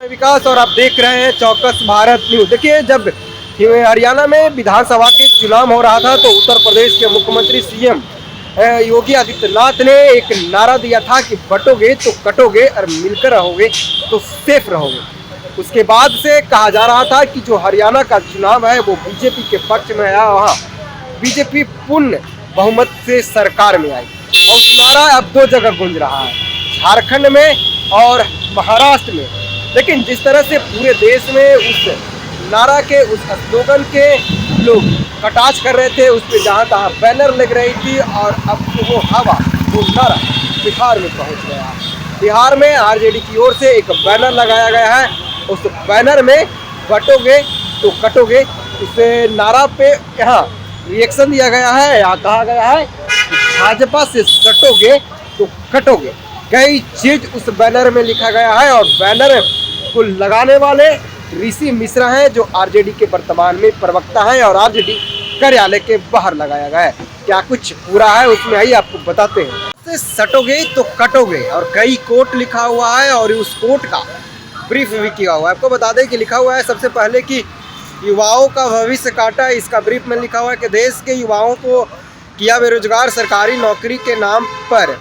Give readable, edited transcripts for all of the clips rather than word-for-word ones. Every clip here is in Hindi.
विकास और आप देख रहे हैं चौकस भारत न्यूज। देखिए, जब हरियाणा में विधानसभा के चुनाव हो रहा था तो उत्तर प्रदेश के मुख्यमंत्री सीएम योगी आदित्यनाथ ने एक नारा दिया था कि बटोगे तो कटोगे और मिलकर रहोगे तो सेफ रहोगे। उसके बाद से कहा जा रहा था कि जो हरियाणा का चुनाव है वो बीजेपी के पक्ष में आया, वहाँ बीजेपी पूर्ण बहुमत से सरकार में आई और नारा अब दो जगह गूंज रहा है, झारखंड में और महाराष्ट्र में। लेकिन जिस तरह से पूरे देश में उस नारा के, उस स्लोगन के लोग कटाक्ष कर रहे थे, उस पर जहाँ तहाँ बैनर लग रही थी और अब तो वो हवा, वो नारा बिहार में पहुँच गया। बिहार में आरजेडी की ओर से एक बैनर लगाया गया है, उस बैनर में बटोगे तो कटोगे, उस नारा पे यहाँ रिएक्शन दिया गया है। यहाँ कहा गया है भाजपा से सटोगे तो कटोगे, कई चीज उस बैनर में लिखा गया है। और बैनर को लगाने वाले ऋषि मिश्रा हैं, जो आरजेडी के वर्तमान में प्रवक्ता हैं और आरजेडी कार्यालय के बाहर लगाया गया है। क्या कुछ पूरा है उसमें आइए आपको बताते हैं। सटोगे तो कटोगे और कई कोट लिखा हुआ है और उस कोट का ब्रीफ भी किया हुआ है। आपको बता दें कि लिखा हुआ है सबसे पहले कि युवाओं का भविष्य काटा। इसका ब्रीफ में लिखा हुआ है कि देश के युवाओं को किया बेरोजगार, सरकारी नौकरी के नाम पर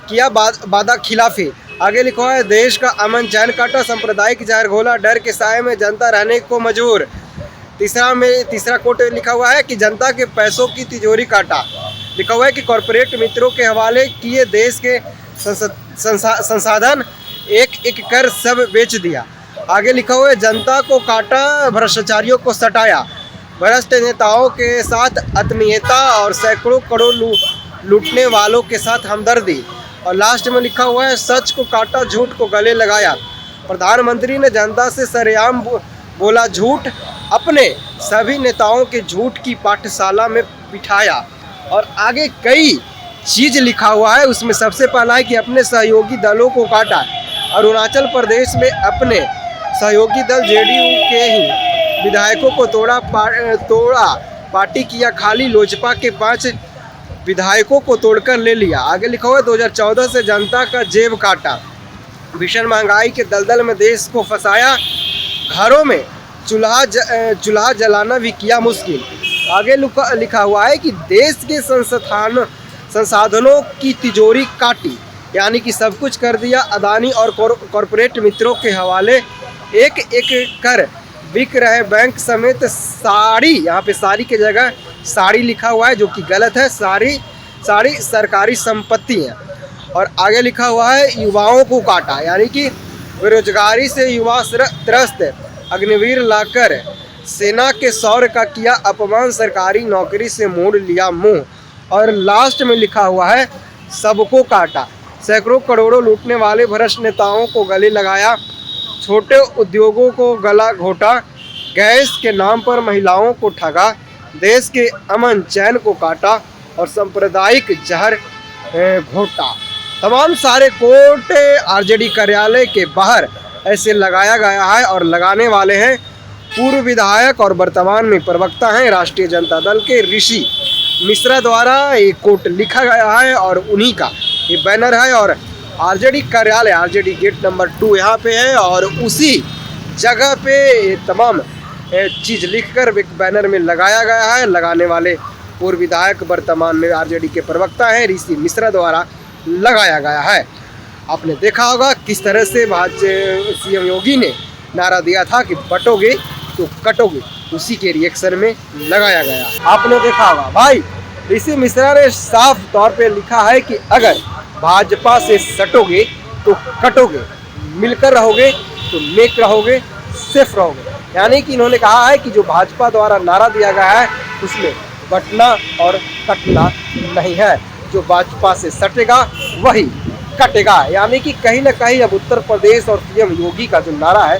किया वादा खिलाफी। आगे लिखा हुआ है देश का अमन चैन काटा, सांप्रदायिक जहर घोला, डर के साए में जनता रहने को मजबूर। तीसरा कोट लिखा हुआ है कि जनता के पैसों की तिजोरी काटा। लिखा हुआ है कि कॉरपोरेट मित्रों के हवाले किए देश के संसाधन, एक एक कर सब बेच दिया। आगे लिखा हुआ है जनता को काटा, भ्रष्टाचारियों को सटाया, भ्रष्ट नेताओं के साथ आत्मीयता और सैकड़ों करोड़ लूटने वालों के साथ हमदर्दी। और लास्ट में लिखा हुआ है सच को काटा, झूठ को गले लगाया। प्रधानमंत्री ने जनता से सरेआम बोला झूठ, अपने सभी नेताओं के झूठ की पाठशाला में बिठाया। और आगे कई चीज लिखा हुआ है, उसमें सबसे पहला है कि अपने सहयोगी दलों को काटा। अरुणाचल प्रदेश में अपने सहयोगी दल जेडीयू के ही विधायकों को तोड़ा, पार्टी किया खाली, लोजपा के 5 विधायकों को तोड़कर ले लिया। आगे लिखा हुआ है 2014 से जनता का जेब काटा, भीषण महंगाई के दलदल में देश को फंसाया, घरों में चूल्हा जलाना भी किया मुश्किल। आगे लिखा हुआ है कि देश के संसाधनों की तिजोरी काटी, यानी कि सब कुछ कर दिया अदानी और कॉरपोरेट मित्रों के हवाले, एक एक कर बिक रहे बैंक समेत साड़ी, यहाँ पे साड़ी की जगह साड़ी लिखा हुआ है जो कि गलत है, साड़ी सरकारी संपत्ति है। और आगे लिखा हुआ है युवाओं को काटा, यानी कि बेरोजगारी से युवा त्रस्त, अग्निवीर लाकर सेना के शौर्य का किया अपमान, सरकारी नौकरी से मोड़ लिया मुंह। और लास्ट में लिखा हुआ है सबको काटा, सैकड़ों करोड़ों लूटने वाले भ्रष्ट नेताओं को गले लगाया, छोटे उद्योगों को गला घोटा, गैस के नाम पर महिलाओं को ठगा, देश के अमन चैन को काटा और सांप्रदायिक जहर घोटा। तमाम सारे कोट आरजेडी कार्यालय के बाहर ऐसे लगाया गया है और लगाने वाले हैं पूर्व विधायक और वर्तमान में प्रवक्ता हैं राष्ट्रीय जनता दल के ऋषि मिश्रा द्वारा ये कोट लिखा गया है और उन्हीं का ये बैनर है। और आरजेडी कार्यालय, आरजेडी गेट नंबर 2 यहाँ पे है और उसी जगह पे ये तमाम चीज़ लिखकर एक बैनर में लगाया गया है। लगाने वाले पूर्व विधायक वर्तमान में आरजेडी के प्रवक्ता हैं ऋषि मिश्रा द्वारा लगाया गया है। आपने देखा होगा किस तरह से सीएम योगी ने नारा दिया था कि बटोगे तो कटोगे, उसी के रिएक्शन में लगाया गया। आपने देखा होगा भाई ऋषि मिश्रा ने साफ तौर पे लिखा है कि अगर भाजपा से सटोगे तो कटोगे, मिलकर रहोगे तो नेक रहोगे, सेफ रहोगे। यानी कि इन्होंने कहा है कि जो भाजपा द्वारा नारा दिया गया है उसमें बटना और कटना नहीं है, जो भाजपा से सटेगा वही कटेगा। यानी कि कहीं ना कहीं अब उत्तर प्रदेश और सीएम योगी का जो नारा है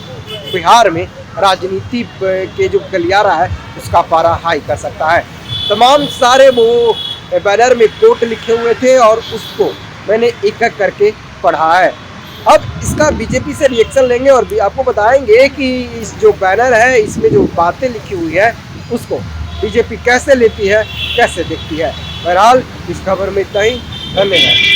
बिहार में राजनीति के जो गलियारा है उसका पारा हाई कर सकता है। तमाम सारे वो बैनर में कोट लिखे हुए थे और उसको मैंने एक एक करके पढ़ा है। अब इसका बीजेपी से रिएक्शन लेंगे और आपको बताएंगे कि इस जो बैनर है इसमें जो बातें लिखी हुई है उसको बीजेपी कैसे लेती है, कैसे देखती है। बहरहाल इस खबर में इतना ही, धन्यवाद।